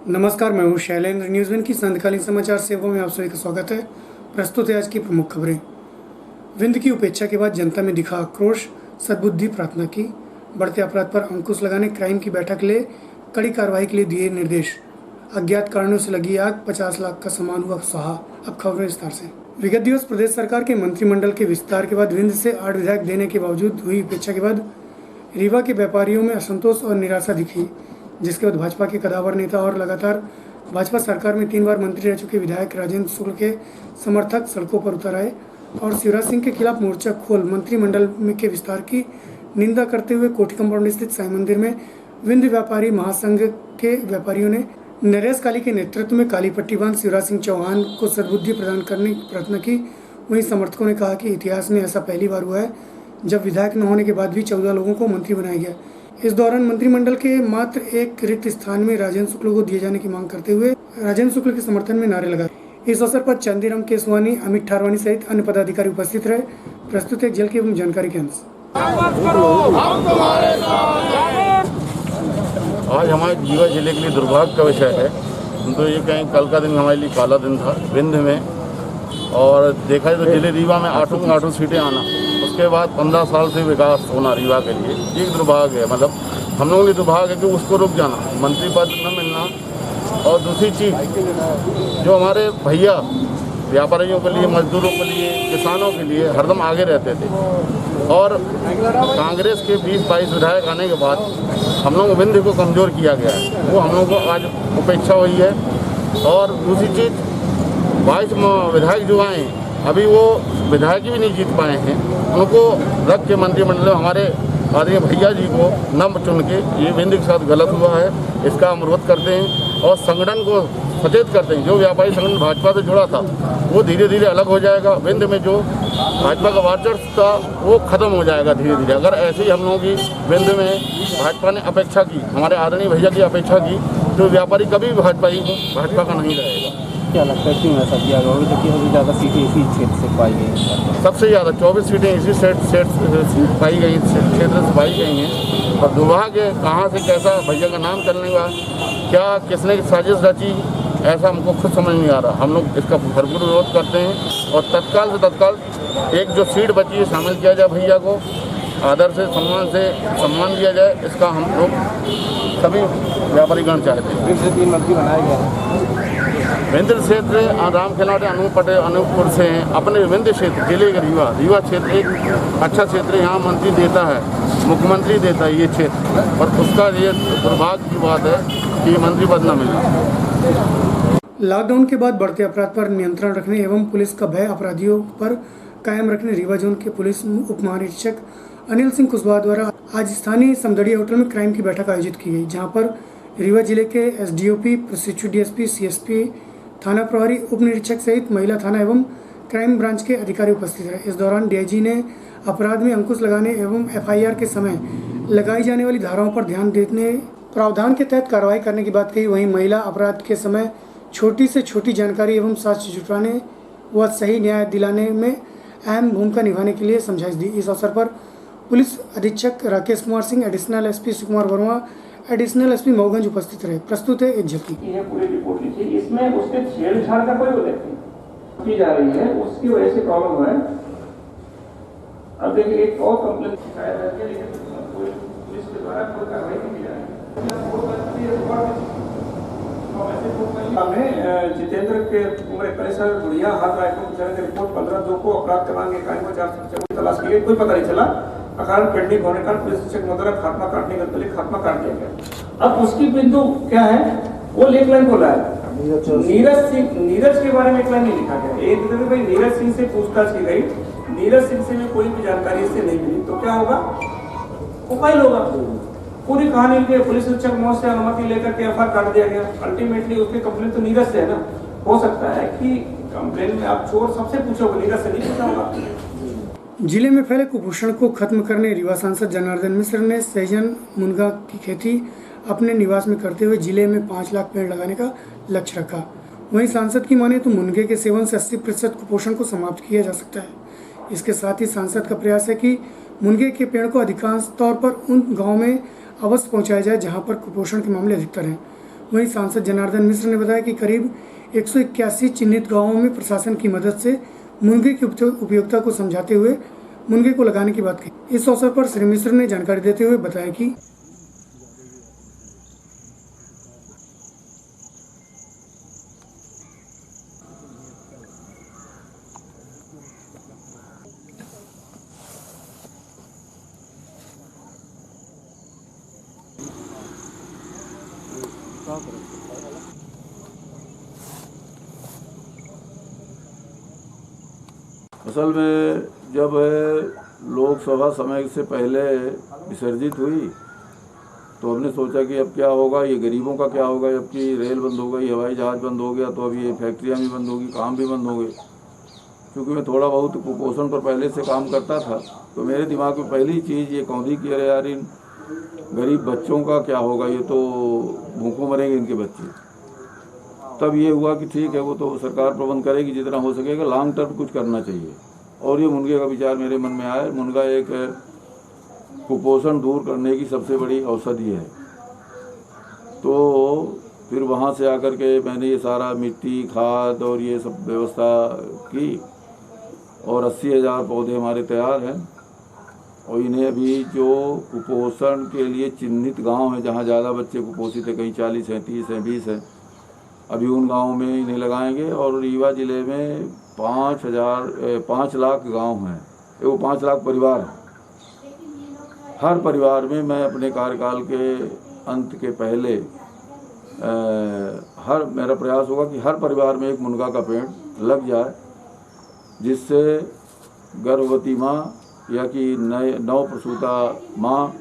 नमस्कार, मैं हूं शैलेंद्र। न्यूज़ वन की संध्याकालीन समाचार सेवा में आप सभी का स्वागत है। प्रस्तुत है आज की प्रमुख खबरें। विंध्य की उपेक्षा के बाद जनता में दिखा आक्रोश, सद्बुद्धि प्रार्थना की। बढ़ते अपराध पर अंकुश लगाने क्राइम की बैठक ले कड़ी कार्रवाई के लिए दिए निर्देश। अज्ञात कारणों से लगी आग, 50 लाख का सामान हुआ सहा। अब खबरें विस्तार से। विगत दिवस प्रदेश सरकार के मंत्रिमंडल के विस्तार के बाद विंध्य से 8 विधायक देने के बावजूद हुई उपेक्षा के बाद रीवा के व्यापारियों में असंतोष और निराशा दिखी, जिसके बाद भाजपा के कदावर नेता और लगातार भाजपा सरकार में 3 बार मंत्री रह चुके विधायक राजेंद्र शुक्ल के समर्थक सड़कों पर उतर आए और शिवराज सिंह के खिलाफ मोर्चा खोल मंत्रिमंडल के विस्तार की निंदा करते हुए कोठी कंपाउंड स्थित साईं मंदिर में विंध्य व्यापारी महासंघ के व्यापारियों ने नरेश काली के नेतृत्व में काली पट्टी बांध शिवराज सिंह चौहान को सद्बुद्धि प्रदान करने की प्रार्थना की। वहीं समर्थकों ने कहा कि इतिहास में ऐसा पहली बार हुआ है जब विधायक न होने के बाद भी 14 लोगों को मंत्री बनाया गया। इस दौरान मंत्रिमंडल के मात्र एक रिक्त स्थान में राजेंद्र शुक्ल को दिए जाने की मांग करते हुए राजेंद्र शुक्ल के समर्थन में नारे लगाए। इस अवसर पर चंदीराम केसवानी, अमित ठारवानी सहित अन्य पदाधिकारी उपस्थित रहे। प्रस्तुत है जल की एवं जानकारी के अंश। आज हमारे रीवा जिले के लिए दुर्भाग्य का विषय है। तो ये कहीं कल का दिन हमारे लिए काला दिन था विंध्य में, और देखा जाए तो जिले रीवा में 8 सीटें आना, उसके बाद 15 साल से विकास होना रीवा के लिए एक दुर्भाग्य है। मतलब हम लोगों के लिए दुर्भाग्य है कि उसको रुक जाना, मंत्री पद न मिलना। और दूसरी चीज़, जो हमारे भैया व्यापारियों के लिए, मजदूरों के लिए, किसानों के लिए हरदम आगे रहते थे, और कांग्रेस के 20-22 विधायक आने के बाद हम लोग विंध्य को कमज़ोर किया गया है। वो हम लोगों को आज उपेक्षा हुई है। और दूसरी चीज़, 22 विधायक जो आए अभी वो विधायक भी नहीं जीत पाए हैं, उनको रख के मंत्रिमंडल हमारे आदरणीय भैया जी को न चुन के ये विंध्य के साथ गलत हुआ है। इसका हम विरोध करते हैं और संगठन को सचेत करते हैं। जो व्यापारी संगठन भाजपा से जुड़ा था वो धीरे धीरे अलग हो जाएगा। विंध्य में जो भाजपा का वर्चस्व था वो खत्म हो जाएगा धीरे धीरे। अगर ऐसे ही हम लोगों की विंध्य में भाजपा ने अपेक्षा की, हमारे आदरणीय भैया की अपेक्षा की, तो व्यापारी कभी भी भाजपा का नहीं रहेगा। क्या लगता है क्यों ऐसा किया गया? जबकि अभी ज़्यादा सीटें इसी क्षेत्र से पाई गई हैं। सबसे ज़्यादा 24 सीटें इसी पाई गई, क्षेत्र से पाई गई हैं। और दुर्भाग्य कहाँ से कैसा भैया का नाम चलने का, क्या किसने साजिश रची, ऐसा हमको खुद समझ नहीं आ रहा। हम लोग इसका भरपूर विरोध करते हैं और तत्काल से तत्काल एक जो सीट बची है शामिल किया जाए, भैया को आदर से सम्मान दिया जाए। इसका हम लोग सभी व्यापारीगण चाहते हैं। 3 मंत्री बनाए गए विंध्य क्षेत्र राम खिलाटे अनूपपुर से हैं। अपने विंध्य क्षेत्र जिले के रीवा क्षेत्र एक अच्छा क्षेत्र है। यहाँ मंत्री देता है, मुख्यमंत्री देता है ये क्षेत्र, और उसका ये दुर्भाग्य की बात है कि मंत्री पद न मिलना। लॉकडाउन के बाद बढ़ते अपराध पर नियंत्रण रखने एवं पुलिस का भय अपराधियों पर कायम रखने रीवा जोन के पुलिस उप महानिरीक्षक अनिल सिंह कुशवाहा द्वारा आज स्थानीय समदड़ी होटल में क्राइम की बैठक आयोजित की गई, जहां पर रीवा जिले के एसडीओपी, प्रशिक्षु डीएसपी, सीएसपी, थाना प्रभारी, उप निरीक्षक सहित महिला थाना एवं क्राइम ब्रांच के अधिकारी उपस्थित रहे। इस दौरान डीआईजी ने अपराध में अंकुश लगाने एवं एफआईआर के समय लगाई जाने वाली धाराओं पर ध्यान देने, प्रावधान के तहत कार्रवाई करने की बात कही। वहीं महिला अपराध के समय छोटी से छोटी जानकारी एवं साक्ष्य जुटाने व सही न्याय दिलाने में अहम भूमिका निभाने के लिए समझाइश दी। इस अवसर पर पुलिस अधीक्षक राकेश कुमार सिंह, एडिशनल एसपी सुकुमार वर्मा, एडिशनल एसपी मऊगंज उपस्थित रहे। प्रस्तुत है एक झलकी। ये पूरी रिपोर्ट लिखी, इसमें उसके छेड़छाड़ का कोई उल्लेख नहीं की जा रही है, उसकी वजह से प्रॉब्लम है। अब देखिए एक और कंप्लेंट शिकायत है, लेकिन पुलिस के द्वारा कोई कार्रवाई नहीं की जा रही है। जितेंद्र के उम्र 41 साल बुढ़िया हाथ रायपुर की रिपोर्ट 15/2 को अपराध क्रमांक 51 तलाश की गई, कोई पता नहीं चला। अकारण पेंडिंग होने का पुलिस अधीक्षक महोदय खात्मा काटने के लिए खात्मा काट दिया गया। अब उसकी बिंदु क्या है, वो एक लाइन बोला है नीरज के बारे में एक लाइन नहीं लिखा गया। एक दिन भाई नीरज सिंह से पूछताछ की गई, नीरज सिंह से भी कोई भी जानकारी इससे नहीं मिली, तो क्या होगा, वो फाइल होगा। पूरी कहानी के पुलिस अधीक्षक महोदय से अनुमति लेकर के एफआईआर काट दिया गया। अल्टीमेटली उसकी कंप्लेन तो नीरज से है ना। हो सकता है कि कंप्लेन में आप चोर सबसे पूछोगे, नीरज से नहीं पूछा होगा। जिले में फैले कुपोषण को खत्म करने रीवा सांसद जनार्दन मिश्र ने सहजन मुनगा की खेती अपने निवास में करते हुए जिले में 5 लाख पेड़ लगाने का लक्ष्य रखा। वहीं सांसद की माने तो मुनगे के सेवन से 80% कुपोषण को समाप्त किया जा सकता है। इसके साथ ही सांसद का प्रयास है कि मुनगे के पेड़ को अधिकांश तौर पर उन गाँव में अवश्य पहुंचाया जाए जहां पर कुपोषण के मामले अधिकतर हैं। वहीं सांसद जनार्दन मिश्र ने बताया कि करीब 181 चिन्हित गांवों में प्रशासन की मदद से मुनगे की उपयोगिता को समझाते हुए मुनगे को लगाने की बात कही। इस अवसर पर श्री मिश्र ने जानकारी देते हुए बताया कि असल में जब लोकसभा समय से पहले विसर्जित हुई तो हमने सोचा कि अब क्या होगा, ये गरीबों का क्या होगा, जबकि रेल बंद हो गई, हवाई जहाज़ बंद हो गया, तो अब ये फैक्ट्रियाँ भी बंद होगी, काम भी बंद हो गए। क्योंकि मैं थोड़ा बहुत कुपोषण पर पहले से काम करता था, तो मेरे दिमाग में पहली चीज़ ये कौंधी कि अरे यार इन गरीब बच्चों का क्या होगा, ये तो भूखों मरेंगे इनके बच्चे। तब ये हुआ कि ठीक है, वो तो सरकार प्रबंध करेगी, जितना हो सकेगा लॉन्ग टर्म कुछ करना चाहिए। और ये मुनगे का विचार मेरे मन में आया। मुनगा एक कुपोषण दूर करने की सबसे बड़ी औषधि है। तो फिर वहाँ से आकर के मैंने ये सारा मिट्टी, खाद और ये सब व्यवस्था की और 80,000 पौधे हमारे तैयार हैं। और इन्हें अभी जो कुपोषण के लिए चिन्हित गांव हैं, जहाँ ज़्यादा बच्चे कुपोषित हैं, कहीं 40 हैं, 30 हैं, 20 हैं, अभी उन गाँव में इन्हें लगाएंगे। और रीवा ज़िले में 5 लाख गांव हैं, वो 5 लाख परिवार हैं। हर परिवार में मैं अपने कार्यकाल के अंत के पहले मेरा प्रयास होगा कि हर परिवार में एक मुनगा का पेड़ लग जाए, जिससे गर्भवती माँ या कि नव प्रसूता माँ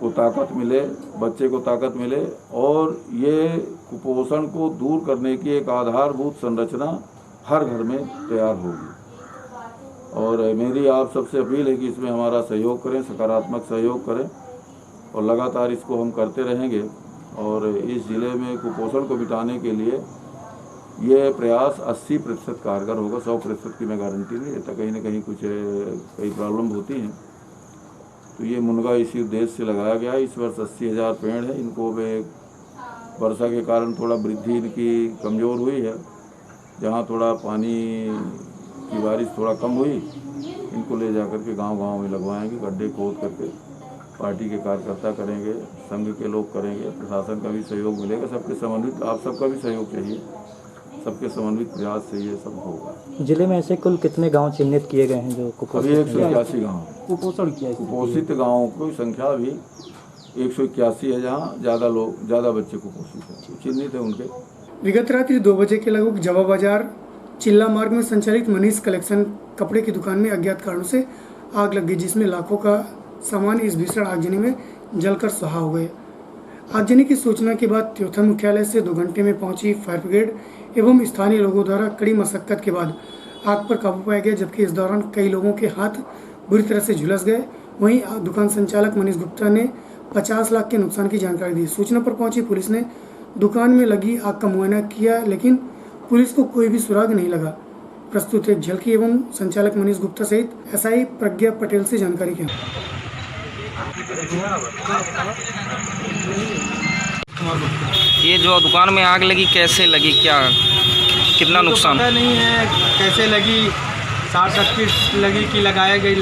को ताकत मिले, बच्चे को ताकत मिले। और ये कुपोषण को दूर करने की एक आधारभूत संरचना हर घर में तैयार होगी। और मेरी आप सबसे अपील है कि इसमें हमारा सहयोग करें, सकारात्मक सहयोग करें, और लगातार इसको हम करते रहेंगे। और इस ज़िले में कुपोषण को मिटाने के लिए ये प्रयास 80% कारगर होगा। 100% की मैं गारंटी नहीं देता, कहीं ना कहीं कई प्रॉब्लम होती हैं। तो ये मुनगा इसी उद्देश्य से लगाया गया है। इस वर्ष 80,000 पेड़ हैं। इनको वर्षा के कारण थोड़ा वृद्धि इनकी कमज़ोर हुई है। जहाँ थोड़ा पानी की बारिश थोड़ा कम हुई, इनको ले जाकर के गांव-गांव में लगवाएंगे, गड्ढे खोद करके। पार्टी के कार्यकर्ता करेंगे, संघ के लोग करेंगे, प्रशासन का भी सहयोग मिलेगा, सबके समन्वित, आप सबका भी सहयोग चाहिए, सबके समन्वित प्रयास से ये सब होगा। जिले में ऐसे कुल कितने गांव चिन्हित किए गए हैं जो अभी 181 गाँव कुपोषण किया है? कुपोषित गाँवों की संख्या अभी 181 है, जहाँ ज़्यादा बच्चे कुपोषित हैं, चिन्हित है उनके। विगत रात्रि 2 बजे के लगभग जवा बाजार चिल्ला मार्ग में संचालित मनीष कलेक्शन कपड़े की दुकान में अज्ञात कारणों से आग लग गई, जिसमें लाखों का सामान इस भीषण आगजनी में जलकर सुहा हो गए। आगजनी की सूचना के बाद त्योथा मुख्यालय से 2 घंटे में पहुंची फायर ब्रिगेड एवं स्थानीय लोगों द्वारा कड़ी मशक्कत के बाद आग पर काबू पाया गया, जबकि इस दौरान कई लोगों के हाथ बुरी तरह से झुलस गए। वहीं दुकान संचालक मनीष गुप्ता ने 50 लाख के नुकसान की जानकारी दी। सूचना पर पहुंची पुलिस ने दुकान में लगी आग का मुआयना किया, लेकिन पुलिस को कोई भी सुराग नहीं लगा। प्रस्तुत एक झलकी एवं संचालक मनीष गुप्ता सहित एसआई प्रज्ञा पटेल से जानकारी की। ये जो दुकान में आग लगी कैसे लगी, क्या कितना नुकसान? पता नहीं है कैसे लगी, शॉर्ट सर्किट लगी कि लगाई गई।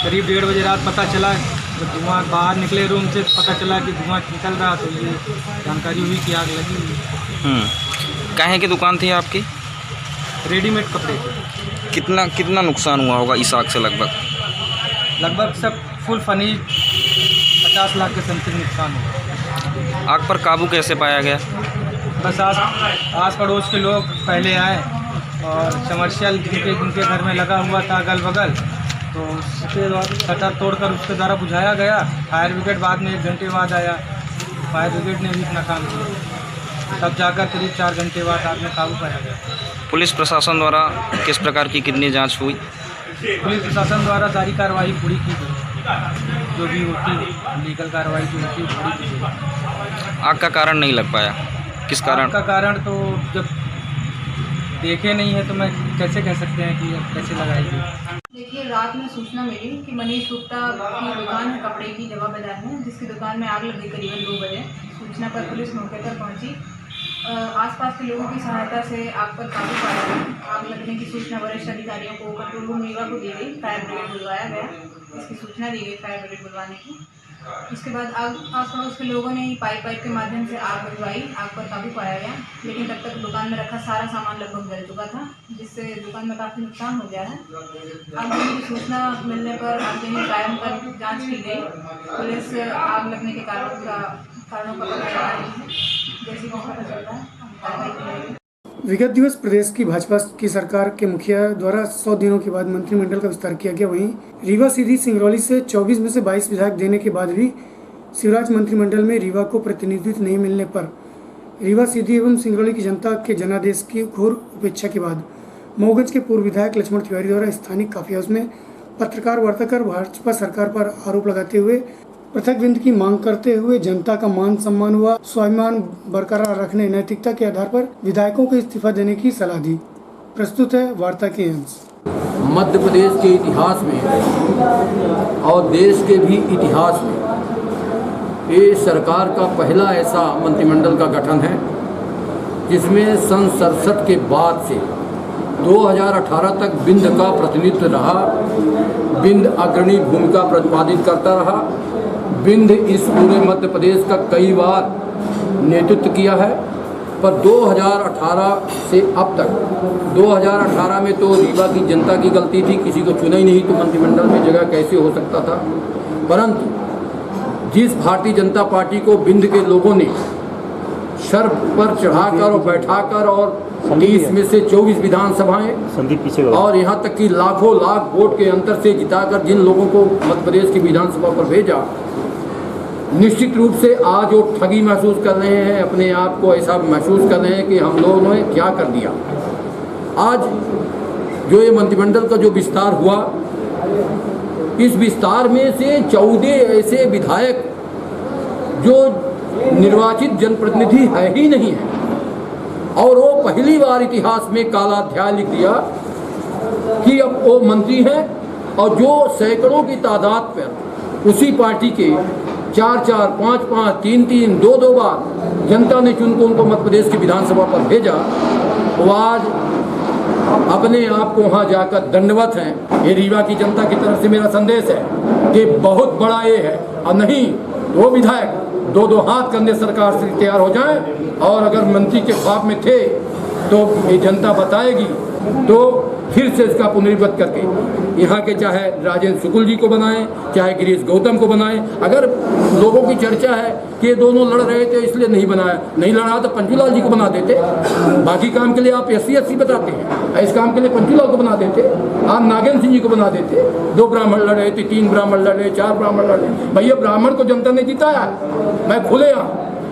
करीब 1:30 बजे रात पता चला, जब धुआं बाहर निकले रूम से पता चला कि धुआं निकल रहा, तो ये जानकारी हुई कि आग लगी। काहे की दुकान थी आपकी? रेडीमेड कपड़े थे। कितना नुकसान हुआ होगा इस आग से? लगभग सब फुल फर्नीच 50 लाख के समथिंग नुकसान हुआ। आग पर काबू कैसे पाया गया? बस आस पड़ोस के लोग पहले आए और कमर्शियल जिनके घर में लगा हुआ था अगल बगल, तो उसके बाद शटर तोड़कर उसके द्वारा बुझाया गया। फायर ब्रिगेड बाद में 1 घंटे बाद आया, फायर ब्रिगेड ने भी अपना काम किया, तब जाकर करीब 4 घंटे बाद आग में काबू पाया गया। पुलिस प्रशासन द्वारा किस प्रकार की कितनी जांच हुई? पुलिस प्रशासन द्वारा सारी कार्रवाई पूरी की गई, जो भी होती लीगल कार्रवाई जो होती पूरी की गई। आग का कारण नहीं लग पाया, किस कारण? आग का कारण तो जब देखे नहीं है तो मैं कैसे कह सकते हैं कि कैसे लगाएगी। देखिए, रात में सूचना मिली कि मनीष गुप्ता की दुकान है कपड़े की जवा बाजार में, जिसकी दुकान में आग लगी करीबन 2 बजे। सूचना पर पुलिस मौके पर पहुंची। आसपास के लोगों की सहायता से आग पर काबू पाया गया। आग लगने की सूचना वरिष्ठ अधिकारियों को कंट्रोल रूम रीवा को दी गई। फायर ब्रिगेड बुलवाया गया। इसकी सूचना दी गई फायर ब्रिगेड बुलवाने की। उसके बाद आस पड़ोस के लोगों ने पाइप के माध्यम से आग बुझवाई। आग पर काबू पाया गया, लेकिन तब तक दुकान में रखा सारा सामान लगभग जल चुका था, जिससे दुकान में काफ़ी नुकसान हो गया है। आग लगने की सूचना मिलने पर आगजनी कायम कर जांच की गई। पुलिस आग लगने के कारणों का पता लगा रही है। जैसे कि पता चलता है कार्रवाई की जाएगी। विगत दिवस प्रदेश की भाजपा की सरकार के मुखिया द्वारा 100 दिनों के बाद मंत्रिमंडल का विस्तार किया गया। वहीं रीवा सीधी सिंगरौली से 24 में से 22 विधायक देने के बाद भी शिवराज मंत्रिमंडल में रीवा को प्रतिनिधित्व नहीं मिलने पर रीवा सीधी एवं सिंगरौली की जनता के जनादेश की घोर उपेक्षा के बाद मऊगंज के पूर्व विधायक लक्ष्मण तिवारी द्वारा स्थानीय काफी हाउस में पत्रकार वार्ता कर भाजपा सरकार पर आरोप लगाते हुए पृथक विंद की मांग करते हुए जनता का मान सम्मान व स्वाभिमान बरकरार रखने नैतिकता के आधार पर विधायकों को इस्तीफा देने की सलाह दी। प्रस्तुत है वार्ता के अंश। मध्य प्रदेश के इतिहास में और देश के भी इतिहास में ये सरकार का पहला ऐसा मंत्रिमंडल का गठन है जिसमें सन 67 के बाद से 2018 तक विंध्य का प्रतिनिधित्व रहा। विंध्य अग्रणी भूमिका प्रतिपादित करता रहा। विंध्य इस पूरे मध्य प्रदेश का कई बार नेतृत्व किया है, पर 2018 से अब तक 2018 में तो रीवा की जनता की गलती थी, किसी को चुना ही नहीं तो मंत्रिमंडल में जगह कैसे हो सकता था। परंतु जिस भारतीय जनता पार्टी को विंध्य के लोगों ने सर पर चढ़ाकर और बैठाकर और 30 में से 24 विधानसभाएं और यहाँ तक कि लाखों लाख वोट के अंतर से जिताकर जिन लोगों को मध्य प्रदेश की विधानसभा पर भेजा, निश्चित रूप से आज वो ठगी महसूस कर रहे हैं, अपने आप को ऐसा महसूस कर रहे हैं कि हम लोगों ने क्या कर दिया। आज जो ये मंत्रिमंडल का जो विस्तार हुआ, इस विस्तार में से 14 ऐसे विधायक जो निर्वाचित जनप्रतिनिधि है ही नहीं है, और वो पहली बार इतिहास में काला अध्याय लिख दिया कि अब वो मंत्री हैं और जो सैकड़ों की तादाद पर उसी पार्टी के 4-4, 5-5, 3-3, 2-2 बार जनता ने चुनकर उनको मध्य प्रदेश की विधानसभा पर भेजा, वो आज अपने आप को वहाँ जाकर दंडवत हैं। ये रीवा की जनता की तरफ से मेरा संदेश है कि बहुत बड़ा ये है, और नहीं वो विधायक 2-2 हाथ करने सरकार से तैयार हो जाएं, और अगर मंत्री के ख्वाब में थे तो ये जनता बताएगी, तो फिर से इसका पुनरीक्षण करके यहाँ के चाहे राजेंद्र शुक्ल जी को बनाएं, चाहे गिरीश गौतम को बनाएं। अगर लोगों की चर्चा है कि ये दोनों लड़ रहे थे इसलिए नहीं बनाया, नहीं लड़ा तो पंचूलाल जी को बना देते। बाकी काम के लिए आप SC बताते हैं, इस काम के लिए पंचूलाल को बना देते, आप नागेंद्र सिंह जी को बना देते। 2 ब्राह्मण लड़ रहे थे, 3 ब्राह्मण लड़ रहे, 4 ब्राह्मण लड़ रहे। भैया ब्राह्मण को जनता ने जिताया, मैं खुले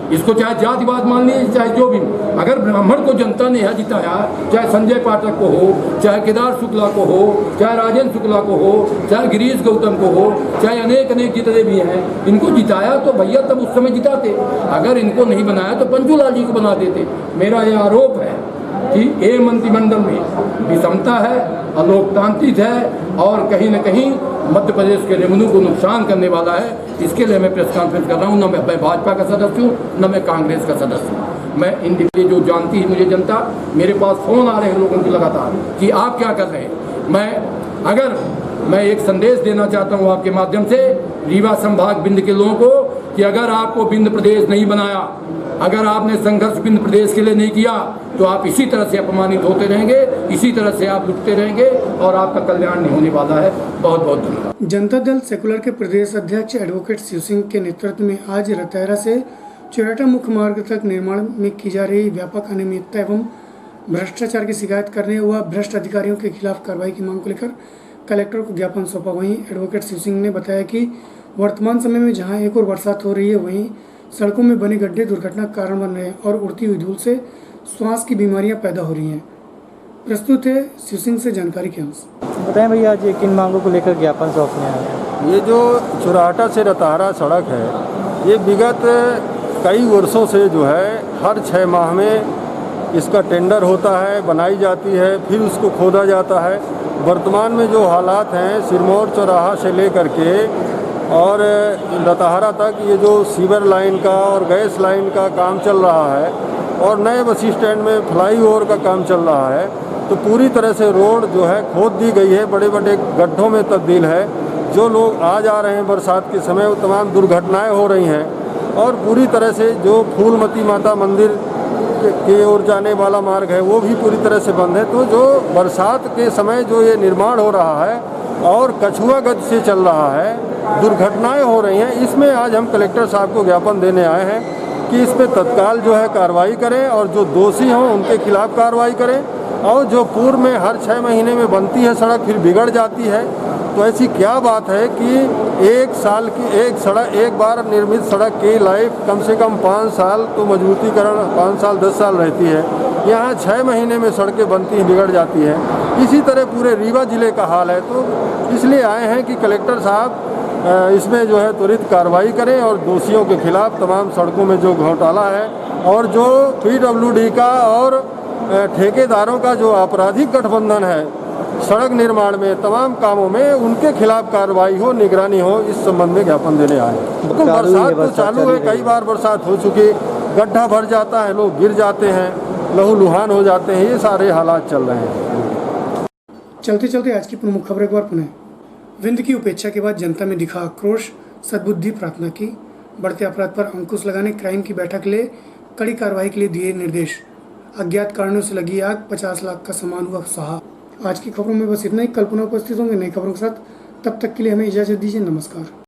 इसको चाहे जातिवाद मान लीजिए, चाहे जो भी, अगर ब्राह्मण को जनता ने यहाँ जिताया, चाहे संजय पाठक को हो, चाहे केदार शुक्ला को हो, चाहे राजेंद्र शुक्ला को हो, चाहे गिरीश गौतम को हो, चाहे अनेक जितने भी हैं, इनको जिताया तो भैया तब उस समय जिताते। अगर इनको नहीं बनाया तो पंचूलाल जी को बना देते। मेरा यह आरोप है कि ये मंत्रिमंडल में विषमता है, अलोकतांत्रिक है, और कहीं न कहीं मध्य प्रदेश के रेवेन्यू को नुकसान करने वाला है। इसके लिए मैं प्रेस कॉन्फ्रेंस कर रहा हूँ। न मैं भाजपा का सदस्य हूँ, न मैं कांग्रेस का सदस्य हूँ। मैं इंडिविजुअली जो जानती है मुझे जनता, मेरे पास फ़ोन आ रहे हैं लोगों की लगातार कि आप क्या कर रहे हैं। मैं एक संदेश देना चाहता हूँ आपके माध्यम से रीवा संभाग विंध्य के लोगों को कि अगर आपको विंध्य प्रदेश नहीं बनाया, अगर आपने संघर्ष विंध्य प्रदेश के लिए नहीं किया, तो आप इसी तरह से अपमानित होते रहेंगे, इसी तरह से आप लुटते रहेंगे और आपका कल्याण नहीं होने वाला है। बहुत बहुत धन्यवाद। जनता दल सेकुलर के प्रदेश अध्यक्ष एडवोकेट शिव सिंह के नेतृत्व में आज रतैरा से चौराटा मुख्य मार्ग तक निर्माण में की जा रही व्यापक अनियमितता एवं भ्रष्टाचार की शिकायत करने व भ्रष्ट अधिकारियों के खिलाफ कार्रवाई की मांग को लेकर कलेक्टर को ज्ञापन सौंपा। वहीं एडवोकेट शिव सिंह ने बताया कि वर्तमान समय में जहां एक और बरसात हो रही है, वहीं सड़कों में बने गड्ढे दुर्घटना का कारण बन रहे हैं और उड़ती हुई धूल से श्वास की बीमारियां पैदा हो रही हैं। प्रस्तुत है शिव सिंह से जानकारी के अंश। बताएं भैया, आज किन मांगों को लेकर ज्ञापन सौंपने आए? ये जो चौराटा से रतहारा सड़क है, ये विगत कई वर्षों से जो है हर 6 माह में इसका टेंडर होता है, बनाई जाती है, फिर उसको खोदा जाता है। वर्तमान में जो हालात हैं, सिरमौर चौराहा से लेकर के और लताहरा तक ये जो सीवर लाइन का और गैस लाइन का काम चल रहा है और नए बस स्टैंड में फ्लाईओवर का काम चल रहा है, तो पूरी तरह से रोड जो है खोद दी गई है, बड़े बड़े गड्ढों में तब्दील है। जो लोग आ जा रहे हैं बरसात के समय वो तमाम दुर्घटनाएं हो रही हैं और पूरी तरह से जो फूलमती माता मंदिर की ओर जाने वाला मार्ग है वो भी पूरी तरह से बंद है। तो जो बरसात के समय जो ये निर्माण हो रहा है और कछुआ गति से चल रहा है, दुर्घटनाएं हो रही हैं, इसमें आज हम कलेक्टर साहब को ज्ञापन देने आए हैं कि इस पर तत्काल जो है कार्रवाई करें और जो दोषी हों उनके खिलाफ कार्रवाई करें। और जो पूर्व में हर 6 महीने में बनती है सड़क फिर बिगड़ जाती है, तो ऐसी क्या बात है कि एक साल की एक बार निर्मित सड़क की लाइफ कम से कम 5 साल तो मजबूतीकरण 5 साल 10 साल रहती है, यहाँ 6 महीने में सड़कें बनती हैं बिगड़ जाती है। इसी तरह पूरे रीवा जिले का हाल है। तो इसलिए आए हैं कि कलेक्टर साहब इसमें जो है त्वरित कार्रवाई करें और दोषियों के खिलाफ तमाम सड़कों में जो घोटाला है और जो PWD का और ठेकेदारों का जो आपराधिक गठबंधन है सड़क निर्माण में तमाम कामों में, उनके खिलाफ कार्रवाई हो, निगरानी हो, इस संबंध में ज्ञापन देने आए। तो बरसात तो चालू है, कई बार बरसात हो चुकी, गड्ढा भर जाता है, लोग गिर जाते हैं, लहूलुहान हो जाते हैं, ये सारे हालात चल रहे हैं। चलते चलते आज की प्रमुख खबर एक बार पुनः। विंध्य की उपेक्षा के बाद जनता में दिखा आक्रोश, सद्बुद्धि प्रार्थना की। बढ़ते अपराध पर अंकुश लगाने क्राइम की बैठक ले कड़ी कार्रवाई के लिए दिए निर्देश। अज्ञात कारणों से लगी आग, 50 लाख का सामान हुआ सहा। आज की खबरों में बस इतना ही। कल्पना उपस्थित होंगे नई खबरों के साथ। तब तक के लिए हमें इजाजत दीजिए। नमस्कार।